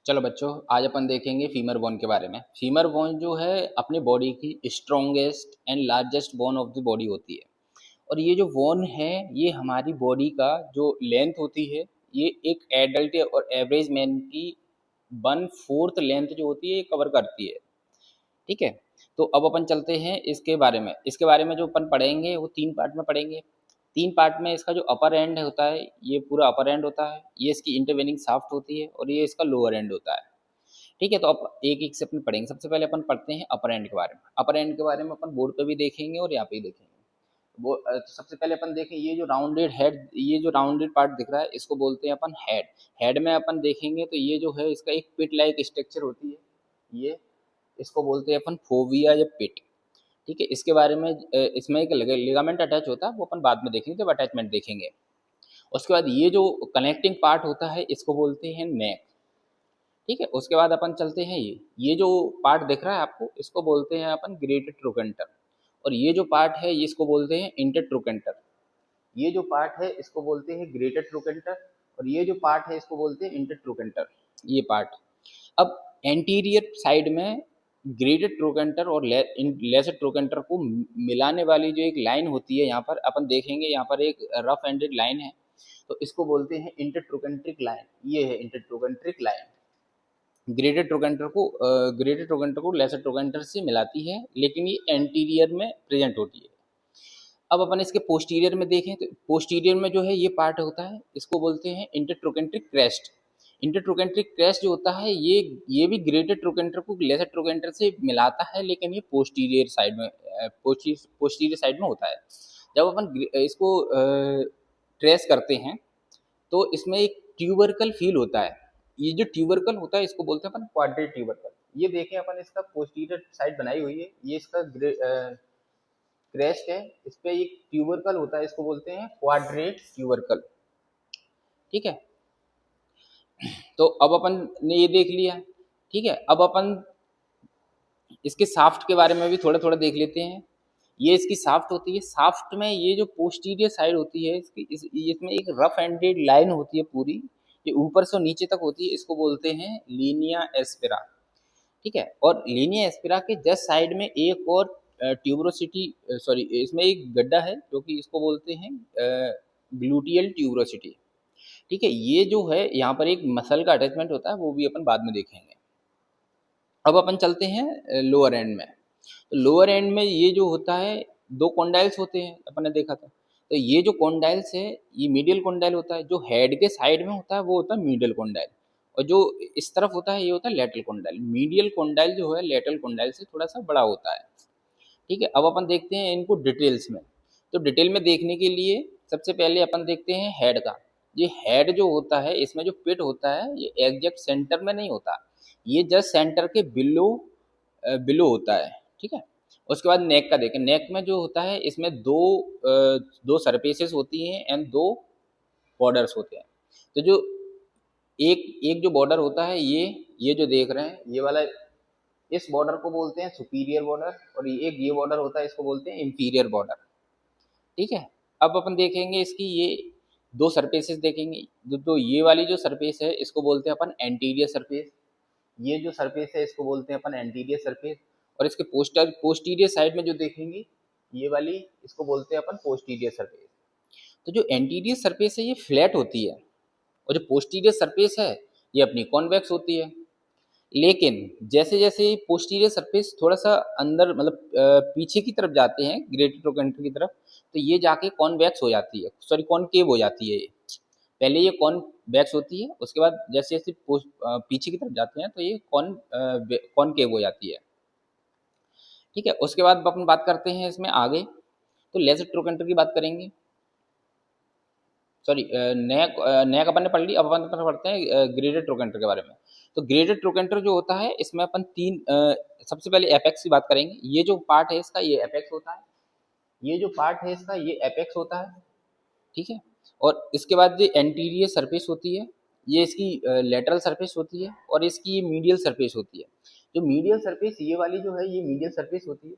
चलो बच्चों, आज अपन देखेंगे फीमर बोन के बारे में। फीमर बोन जो है अपनी बॉडी की strongest and largest bone of the body होती है। और ये जो बोन है ये हमारी बॉडी का जो लेंथ होती है, ये एक एडल्ट और एवरेज मैन की 1/4 लेंथ जो होती है ये कवर करती है। ठीक है। तो अब अपन चलते हैं इसके बारे में जो अपन पढ़ेंगे वो 3 पार्ट में पढ़ेंगे। 3 पार्ट में इसका जो अपर एंड होता है ये पूरा अपर एंड होता है, ये इसकी इंटरवेनिंग शाफ्ट होती है और ये इसका लोअर एंड होता है। ठीक है। तो अब एक एक से अपन पढ़ेंगे। सबसे पहले अपन पढ़ते हैं अपर एंड के बारे में। अपर एंड के बारे में अपन बोर्ड पे भी देखेंगे और यहाँ पे भी देखेंगे। वो तो सबसे पहले अपन देखें ये जो राउंडेड पार्ट दिख रहा है इसको बोलते हैं अपन हेड। हेड में अपन देखेंगे तो ये जो है इसका एक पिट लाइक स्ट्रक्चर होती है, ये इसको बोलते हैं अपन फोविया या पिट। ठीक है। इसके बारे में इसमें एक लिगामेंट अटैच होता है, वो अपन बाद में देखेंगे जब अटैचमेंट देखेंगे। उसके बाद ये जो कनेक्टिंग पार्ट होता है इसको बोलते हैं नेक। ठीक है। उसके बाद अपन चलते हैं ये जो पार्ट दिख रहा है आपको इसको बोलते हैं अपन ग्रेटेड ट्रोकेंटर। और ये जो पार्ट है ये इसको बोलते हैं इंटर ट्रोकेंटर। ये जो पार्ट है इसको बोलते हैं ग्रेटेड ट्रोकेंटर और ये जो पार्ट है इसको बोलते हैं इंटर ट्रोकेंटर। ये पार्ट। अब एंटीरियर साइड में ग्रेटेड ट्रोकेंटर और लेसर ट्रोकेंटर को मिलाने वाली जो एक लाइन होती है, यहाँ पर अपन देखेंगे, यहाँ पर एक रफ एंडेड लाइन है तो इसको बोलते हैं इंटरट्रोकेंट्रिक लाइन। ये है इंटरट्रोकेंट्रिक लाइन। ग्रेटेड ट्रोकेंटर को लेसर ट्रोकेंटर से मिलाती है, लेकिन ये एंटीरियर में प्रेजेंट होती है। अब अपन इसके पोस्टीरियर में देखें तो पोस्टीरियर में जो है ये पार्ट होता है इसको बोलते हैं इंटरट्रोकेंट्रिक क्रेस्ट। इंटरट्रोकेंट्रिक क्रेस्ट जो होता है ये भी ग्रेटेड ट्रोकेंटर को लेसर ट्रोकेंटर से मिलाता है, लेकिन ये पोस्टीरियर साइड में होता है। जब अपन इसको ट्रेस करते हैं तो इसमें एक ट्यूबरकल फील होता है। ये जो ट्यूबरकल होता है इसको बोलते हैं अपन क्वाड्रेट ट्यूबरकल। ये देखें अपन इसका पोस्टीरियर साइड बनाई हुई है, ये इसका क्रेस्ट है, इस पे एक ट्यूबरकल होता है इसको बोलते हैं क्वाड्रेट ट्यूबरकल। ठीक है। तो अब अपन ने ये देख लिया। ठीक है। अब अपन इसके साफ्ट के बारे में भी थोड़ा थोड़ा देख लेते हैं। ये इसकी साफ्ट होती है। साफ्ट में ये जो पोस्टीरियर साइड होती है इसमें एक रफ एंडेड लाइन होती है पूरी, ये ऊपर से नीचे तक होती है, इसको बोलते हैं लीनिया एस्पिरा। ठीक है। और लीनिया एस्पिरा के जस्ट साइड में एक और ट्यूबरोसिटी सॉरी इसमें एक गड्ढा है जो कि इसको बोलते हैं ग्लूटियल ट्यूबरोसिटी। ठीक है। ये जो है यहाँ पर एक मसल का अटैचमेंट होता है, वो भी अपन बाद में देखेंगे। अब अपन चलते हैं लोअर एंड में। तो लोअर एंड में ये जो होता है 2 कॉन्डाइल्स होते हैं, अपन ने देखा था। तो ये जो कॉन्डाइल्स है ये मीडियल कॉन्डाइल होता है, जो हेड के साइड में होता है वो होता है मीडियल कॉन्डाइल, और जो इस तरफ होता है ये होता है लेटरल कॉन्डाइल। मीडियल कॉन्डाइल जो है लेटरल कॉन्डाइल से थोड़ा सा बड़ा होता है। ठीक है। अब अपन देखते हैं इनको डिटेल्स में। तो डिटेल में देखने के लिए सबसे पहले अपन देखते हैं हेड का। ये हेड जो होता है इसमें जो पिट होता है ये एग्जैक्ट सेंटर में नहीं होता, ये जस्ट सेंटर के बिलो बिलो होता है। ठीक है। उसके बाद नेक का देखें। नेक में जो होता है इसमें दो सरफेसेस होती हैं एंड 2 बॉर्डर्स होते हैं। तो जो एक एक जो बॉर्डर होता है ये जो देख रहे हैं ये वाला, इस बॉर्डर को बोलते हैं सुपीरियर बॉर्डर, और ये बॉर्डर होता है इसको बोलते हैं इंफीरियर बॉर्डर। ठीक है। अब अपन देखेंगे इसकी ये 2 सरफेसेस देखेंगे। तो ये वाली जो सरफेस है इसको बोलते हैं अपन एंटीरियर सरफेस। ये जो सरफेस है इसको बोलते हैं अपन एंटीरियर सरफेस। और इसके पोस्टीरियर साइड में जो देखेंगे ये वाली इसको बोलते हैं अपन पोस्टीरियर सरफेस। तो जो एंटीरियर सरफेस है ये फ्लैट होती है और जो पोस्टीरियर सरफेस है ये अपनी कॉन्वेक्स होती है। लेकिन जैसे जैसे पोस्टीरियर सरफेस थोड़ा सा अंदर मतलब पीछे की तरफ जाते हैं ग्रेटर ट्रोकेंटर की तरफ, तो ये जाके कॉन्वेक्स हो जाती है, सॉरी कॉनकेव हो जाती है। ये पहले ये कॉन्वेक्स होती है, उसके बाद जैसे जैसे पीछे की तरफ जाते हैं तो ये कॉनकेव हो जाती है। ठीक है। उसके बाद अपन बात करते हैं इसमें आगे, तो लेजर ट्रोकेंटर की बात करेंगे। सॉरी नया अपन ने पढ़ ली। अब अपन पढ़ते हैं ग्रेडेड ट्रोकेंटर के बारे में। तो ग्रेडेड ट्रोकेंटर जो होता है इसमें अपन सबसे पहले एपेक्स की बात करेंगे। ये जो पार्ट है इसका ये एपेक्स होता है, ये जो पार्ट है इसका ये एपेक्स होता है। ठीक है। और इसके बाद जो एंटीरियर सरफेस होती है ये इसकी लेटरल सरफेस होती है, और इसकी ये मीडियल सरफेस होती है। जो मीडियल सरफेस ये वाली जो है ये मीडियल सरफेस होती है।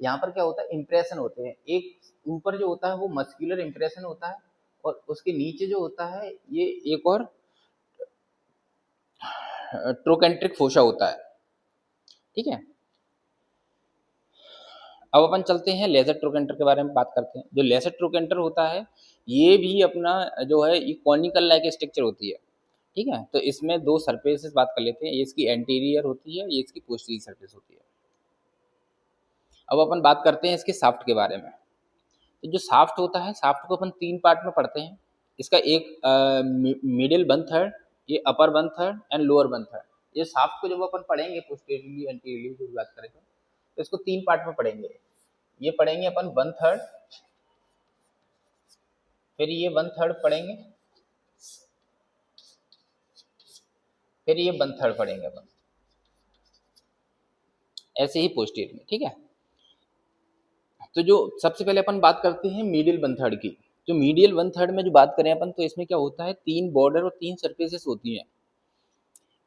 यहाँ पर क्या होता है, इंप्रेशन होते हैं। एक ऊपर जो होता है वो मस्कुलर इंप्रेशन होता है, और उसके नीचे जो होता है ये एक और ट्रोकेंट्रिक फोसा होता है। ठीक है, अब अपन चलते हैं लेजर ट्रोकेंटर के बारे में बात करते हैं। जो लेजर ट्रोकेंटर होता है ये भी अपना जो है ये कॉनिकल लाइक स्ट्रक्चर होती है। ठीक है, तो इसमें दो सरफेसेस बात कर लेते हैं, ये इसकी एंटीरियर होती है, ये इसकी पोस्टीरियर सरफेस होती है। अब अपन बात करते हैं इसके शाफ्ट के बारे में। तो जो शाफ्ट होता है, शाफ्ट को अपन तीन पार्ट में पढ़ते हैं। इसका एक मिडिल वन थर्ड, ये upper one third and lower one third. ये शाफ्ट को जब अपन पढ़ेंगे पोस्टीरियरली एंटीरियरली जो बात करें तो इसको तीन पार्ट में पढ़ेंगे। ये पढ़ेंगे अपन वन थर्ड, फिर ये वन थर्ड पढ़ेंगे, फिर ये वन थर्ड पढ़ेंगे अपन, ऐसे ही पोस्टीरियर में। ठीक है, तो जो सबसे पहले अपन बात करते हैं मीडियल वन थर्ड की। जो मीडियल वन थर्ड में जो बात करें अपन, तो इसमें क्या होता है, तीन बॉर्डर और तीन सरफेसेस होती हैं।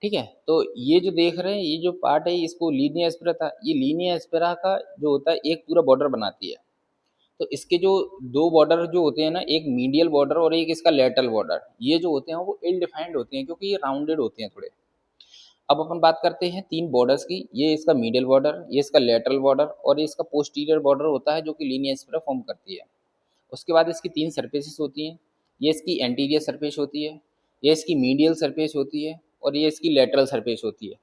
ठीक है, तो ये जो देख रहे हैं ये जो पार्ट है इसको लीनियर एस्पेरा था, ये लीनियर एस्पेरा का जो होता है एक पूरा बॉर्डर बनाती है। तो इसके जो दो बॉर्डर जो होते हैं ना, एक मीडियल बॉर्डर और एक इसका लेटरल बॉर्डर, ये जो होते हैं वो इल डिफाइंड होते हैं क्योंकि ये राउंडेड होते हैं थोड़े। अब अपन बात करते हैं तीन बॉर्डर्स की। ये इसका मीडियल बॉर्डर, ये इसका लेटरल बॉर्डर और ये इसका पोस्टीरियर बॉर्डर होता है जो कि लीनियर एस्पेरा फॉर्म करती है। उसके बाद इसकी तीन सरफेसेस होती हैं। ये इसकी एंटीरियर सरफेस होती है, ये इसकी मीडियल सरफेस होती है और ये इसकी लेटरल सरफेस होती है।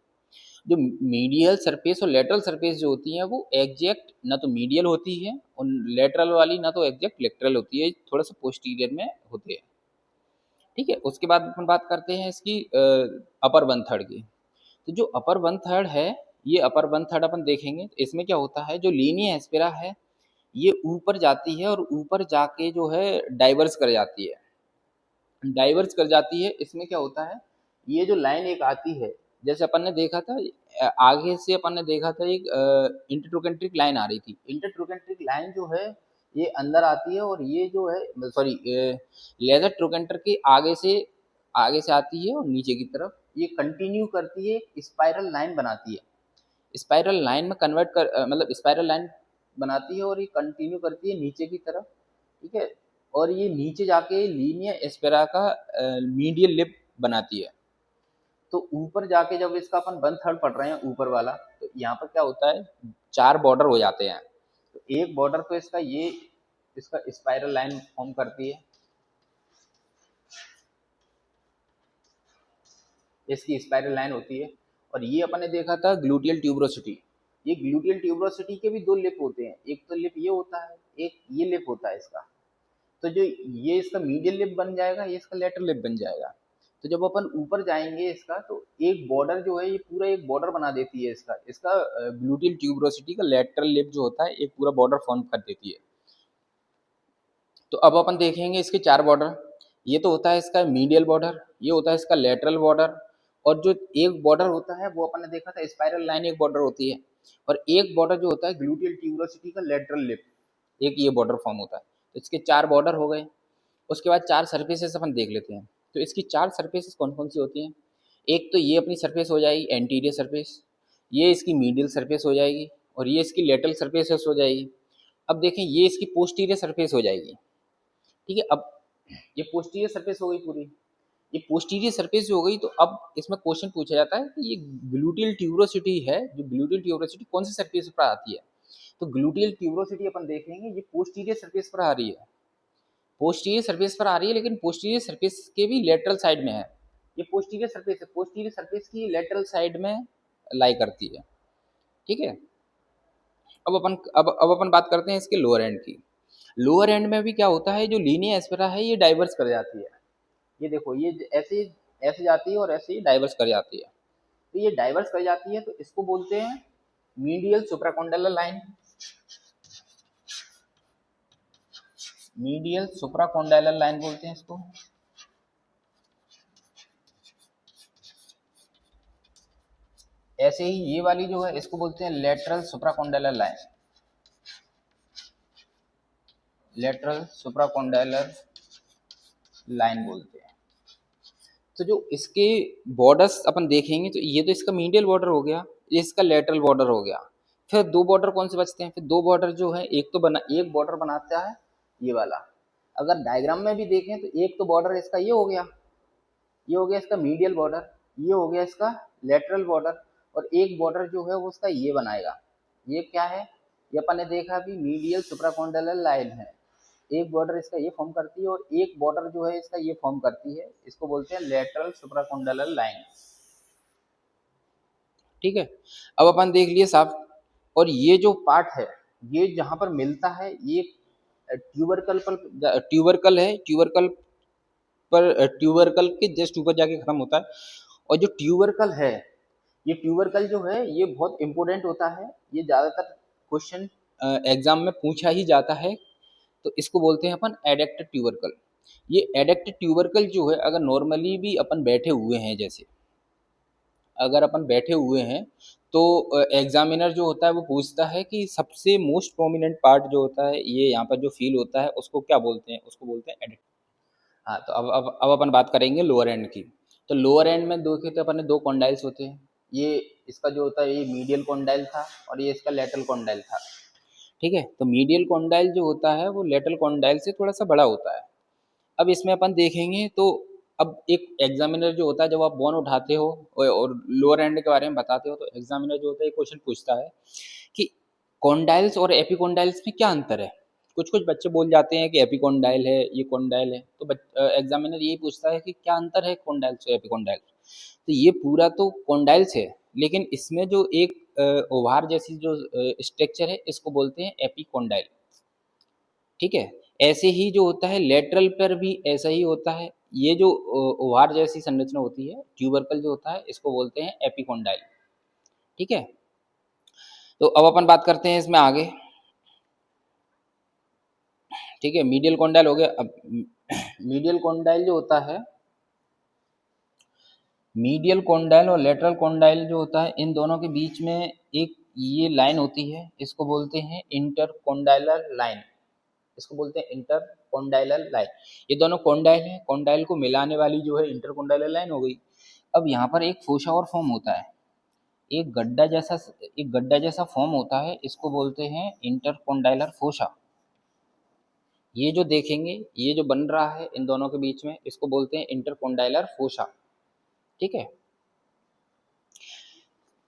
जो मीडियल सरफेस और लेटरल सरफेस जो होती हैं वो एग्जैक्ट ना तो मीडियल होती है और लेटरल वाली ना तो एग्जैक्ट लेटरल होती है, थोड़ा सा पोस्टीरियर में होते हैं। ठीक है, उसके बाद अपन बात करते हैं इसकी अपर वन थर्ड की। तो जो अपर वन थर्ड है, ये अपर वन थर्ड अपन देखेंगे तो इसमें क्या होता है, जो लीनियर एस्पेरा है ये ऊपर जाती है और ऊपर जाके जो है डाइवर्स कर जाती है। डाइवर्स कर जाती है, इसमें क्या होता है, ये जो लाइन एक आती है, जैसे अपन ने देखा था आगे से अपन ने देखा था एक इंटरट्रोकेंट्रिक लाइन आ रही थी। इंटरट्रोकेंट्रिक लाइन जो है ये अंदर आती है और ये जो है सॉरी लेजर ट्रोकेंटर के आगे से आती है और नीचे की तरफ ये कंटिन्यू करती है, स्पाइरल लाइन बनाती है। स्पाइरल लाइन में कन्वर्ट कर मतलब स्पाइरल लाइन बनाती है और ये कंटिन्यू करती है नीचे की तरफ। ठीक है, और ये नीचे जाके लीनियर एस्पेरा का मीडियल लिप बनाती है। तो ऊपर जाके जब इसका अपन वन थर्ड पढ़ रहे हैं ऊपर वाला, तो यहाँ पर क्या होता है, चार बॉर्डर हो जाते हैं। तो एक बॉर्डर तो इसका ये इसका स्पाइरल लाइन फॉर्म करती है, इसकी स्पाइरल लाइन होती है। और ये अपन ने देखा था ग्लूटियल ट्यूबरोसिटी। ये ग्लूटियल ट्यूबरोसिटी के भी दो लिप होते हैं, एक तो लिप ये होता है, एक ये लिप होता है इसका। तो जो ये इसका मीडियल लिप बन जाएगा, ये इसका लेटरल लिप बन जाएगा। तो जब अपन ऊपर जाएंगे इसका, तो एक बॉर्डर जो है ये पूरा एक बॉर्डर बना देती है इसका इसका ग्लूटियल ट्यूबरोसिटी का लेटरल लिप जो होता है एक पूरा बॉर्डर फॉर्म कर देती है। तो अब अपन देखेंगे इसके चार बॉर्डर। ये तो होता है इसका मीडियल बॉर्डर, ये होता है इसका लेटरल बॉर्डर, और जो एक बॉर्डर होता है वो अपन ने देखा था स्पाइरल लाइन एक बॉर्डर होती है, और एक बॉर्डर जो होता है ग्लूटियल ट्यूबरोसिटी का लेटरल लिप, एक ये बॉर्डर फॉर्म होता है। तो इसके चार बॉर्डर हो गए। उसके बाद चार सरफेसेस अपन देख लेते हैं। तो इसकी चार सरफेसेस कौन कौन सी होती हैं। एक तो ये अपनी सरफेस हो जाएगी एंटीरियर सरफेस, ये इसकी मीडियल सरफेस हो जाएगी और ये इसकी लेटरल सरफेस हो जाएगी। अब देखें ये इसकी पोस्टीरियर सरफेस हो जाएगी। ठीक है, अब ये पोस्टीरियर सरफेस हो गई पूरी। ये पोस्टीरियर सरफेस जो हो गई, तो अब इसमें क्वेश्चन पूछा जाता है कि ये ग्लूटियल ट्यूबरोसिटी है, जो ग्लूटियल ट्यूबरोसिटी कौन सी सरफेस पर आती है। तो ग्लूटियल ट्यूबरोसिटी अपन देखेंगे ये पोस्टीरियर सरफेस पर आ रही है, पोस्टीरियर सरफेस पर आ रही है, लेकिन पोस्टीरियर सरफेस के भी लेटरल साइड में है। ये पोस्टीरियर सरफेस है, पोस्टीरियर सरफेस की लेटरल साइड में लाई करती है। ठीक है, अब अपन बात करते हैं इसके लोअर एंड की। लोअर एंड में भी क्या होता है, जो लीनियर एस्पेरा है ये डाइवर्स कर जाती है। ये देखो ये ऐसे ऐसे जाती है और ऐसे ही डाइवर्स कर जाती है। तो ये डाइवर्स कर जाती है, तो इसको बोलते हैं medial supracondylar line. Medial supracondylar line बोलते हैं इसको। ऐसे ही ये वाली जो है इसको बोलते हैं lateral supracondylar line. Lateral supracondylar line बोलते हैं। तो जो इसके बॉर्डर्स अपन देखेंगे, तो ये तो इसका मीडियल बॉर्डर हो गया, ये इसका लेटरल बॉर्डर हो गया। फिर दो बॉर्डर कौन से बचते हैं, फिर दो बॉर्डर जो है एक बॉर्डर बनाता है ये वाला। अगर डायग्राम में भी देखें तो एक तो बॉर्डर इसका ये हो गया, ये हो गया इसका मीडियल बॉर्डर, ये हो गया इसका लेटरल बॉर्डर, और एक बॉर्डर जो है वो उसका ये बनाएगा। ये क्या है, ये अपन ने देखा अभी मीडियल सुप्राकॉन्डाइलर लाइन है। एक बॉर्डर इसका ये फॉर्म करती है और एक बॉर्डर जो है इसका ये फॉर्म करती है, इसको बोलते हैं लेटरल सुप्राकॉन्डाइलर लाइन। ठीक है, अब अपन देख लिए साफ। और ये जो पार्ट है, ये जहां पर मिलता है, ये ट्यूबरकल पर, ट्यूबरकल है, ट्यूबरकल पर, ट्यूबरकल के जस्ट ऊपर जाके खत्म होता है। और जो ट्यूबरकल है, ये ट्यूबरकल जो है ये बहुत इंपॉर्टेंट होता है, ये ज्यादातर क्वेश्चन एग्जाम में पूछा ही जाता है। तो इसको बोलते हैं अपन एडक्ट ट्यूबरकल। ये एडक्ट ट्यूबरकल जो है, अगर नॉर्मली भी अपन बैठे हुए हैं, जैसे अगर अपन बैठे हुए हैं तो एग्जामिनर जो होता है वो पूछता है कि सबसे मोस्ट प्रोमिनेंट पार्ट जो होता है, ये यहाँ पर जो फील होता है, उसको क्या बोलते हैं, उसको बोलते हैं एडक्ट। हाँ, तो अब अपन बात करेंगे लोअर एंड की। तो लोअर एंड में देखे तो अपन ने दो कॉन्डाइल्स होते हैं। ये इसका जो होता है ये मीडियल कॉन्डाइल था और ये इसका लेटरल कॉन्डाइल था। ठीक है, तो मीडियल कॉन्डाइल जो होता है वो लेटरल कॉन्डाइल से थोड़ा सा बड़ा होता है। अब इसमें अपन देखेंगे तो अब एक एग्जामिनर जो होता है, जब आप बोन उठाते हो और लोअर एंड के बारे में बताते हो, तो एग्जामिनर जो होता है एक क्वेश्चन पूछता है कि कॉन्डाइल्स और एपिकॉन्डाइल्स में क्या अंतर है। कुछ कुछ बच्चे बोल जाते हैं कि एपिकॉन्डाइल है, ये कॉन्डाइल है, तो एग्जामिनर यही पूछता है कि क्या अंतर है कॉन्डाइल्स और एपिकॉन्डाइल्स। तो ये पूरा तो कॉन्डाइल्स है, लेकिन इसमें जो एक ओभार जैसी जो स्ट्रक्चर है, इसको बोलते हैं एपिकॉन्डाइल। ठीक है, ऐसे ही जो होता है लेटरल पर भी ऐसा ही होता है। ये जो ओभार जैसी संरचना होती है, ट्यूबरकल जो होता है, इसको बोलते हैं एपिकॉन्डाइल। ठीक है, तो अब अपन बात करते हैं इसमें आगे। ठीक है, मीडियल कॉन्डाइल हो गया। अब मीडियल कॉन्डाइल जो होता है, मीडियल कॉन्डाइल और लेटरल कॉन्डाइल जो होता है, इन दोनों के बीच में एक ये लाइन होती है, इसको बोलते हैं इंटरकॉन्डाइलर लाइन। इसको बोलते हैं इंटरकॉन्डाइलर लाइन। ये दोनों कॉन्डाइल हैं, कॉन्डाइल को मिलाने वाली जो है इंटरकॉन्डाइलर लाइन हो गई। अब यहाँ पर एक फोशा और फॉर्म होता है, एक गड्ढा जैसा फॉर्म होता है, इसको बोलते हैं इंटरकॉन्डाइलर फोशा। ये जो देखेंगे, ये जो बन रहा है इन दोनों के बीच में, इसको बोलते हैं इंटरकॉन्डाइलर फोशा। ठीक है,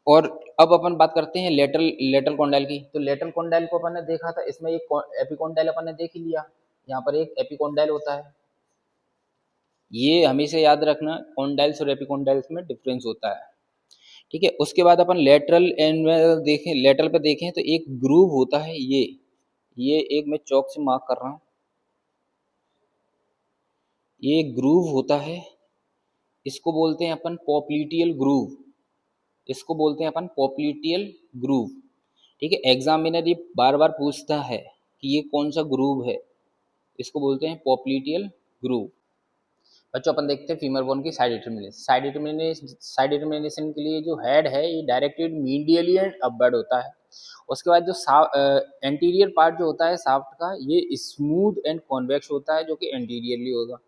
और अब अपन बात करते हैं लेटरल कॉन्डाइल की। तो लेटरल कॉन्डाइल को अपन ने देखा था, इसमें एक एपिकॉन्डाइल अपन ने देख ही लिया। यहाँ पर एक एपिकॉन्डाइल होता है, ये हमेशा याद रखना, कॉन्डाइल्स और एपिकॉन्डाइल्स में डिफरेंस होता है। ठीक है, उसके बाद अपन लेटरल एंड में देखें, लेटरल पे देखें तो एक ग्रूव होता है। ये एक मैं चौक से मार्क कर रहा हूँ, ये ग्रूव होता है, इसको बोलते हैं अपन पॉप्लिटियल ग्रूव। इसको बोलते हैं अपन पॉप्लिटियल ग्रूव। ठीक है, एग्जामिनर ये बार बार पूछता है कि ये कौन सा ग्रूव है, इसको बोलते हैं पॉप्लिटियल ग्रूव। बच्चों, अपन देखते हैं फीमर बोन की साइड डिटर्मिनेशन के लिए जो हेड है, ये डायरेक्टेड मीडियली एंड अपवर्ड होता है। उसके बाद जो एंटीरियर पार्ट जो होता है शाफ्ट का, ये स्मूथ एंड कॉन्वेक्स होता है, जो कि एंटीरियरली होगा।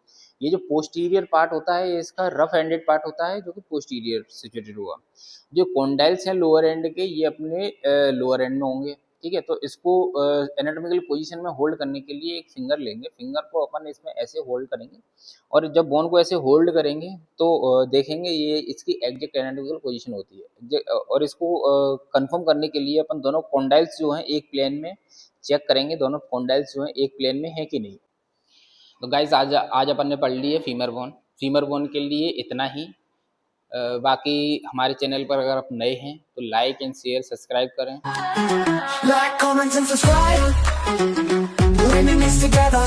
ये जो पोस्टीरियर पार्ट होता है, ये इसका रफ एंडेड पार्ट होता है, जो कि पोस्टीरियर सिचुएटेड होगा। जो कॉन्डाइल्स हैं लोअर एंड के, ये अपने लोअर एंड में होंगे। ठीक है, तो इसको एनाटॉमिकल पोजीशन में होल्ड करने के लिए एक फिंगर लेंगे, फिंगर को अपन इसमें ऐसे होल्ड करेंगे, और जब बोन को ऐसे होल्ड करेंगे तो देखेंगे ये इसकी एग्जैक्ट एनाटॉमिकल पोजीशन होती है। और इसको कंफर्म करने के लिए अपन दोनों कॉन्डाइल्स जो हैं एक प्लेन में चेक करेंगे, दोनों कॉन्डाइल्स जो हैं एक प्लेन में है कि नहीं। तो गाइस, आज अपन ने पढ़ लिए फीमर बोन के लिए इतना ही। बाकी हमारे चैनल पर अगर आप नए हैं तो लाइक एंड शेयर सब्सक्राइब करें। Like, comment and subscribe. Winning is together.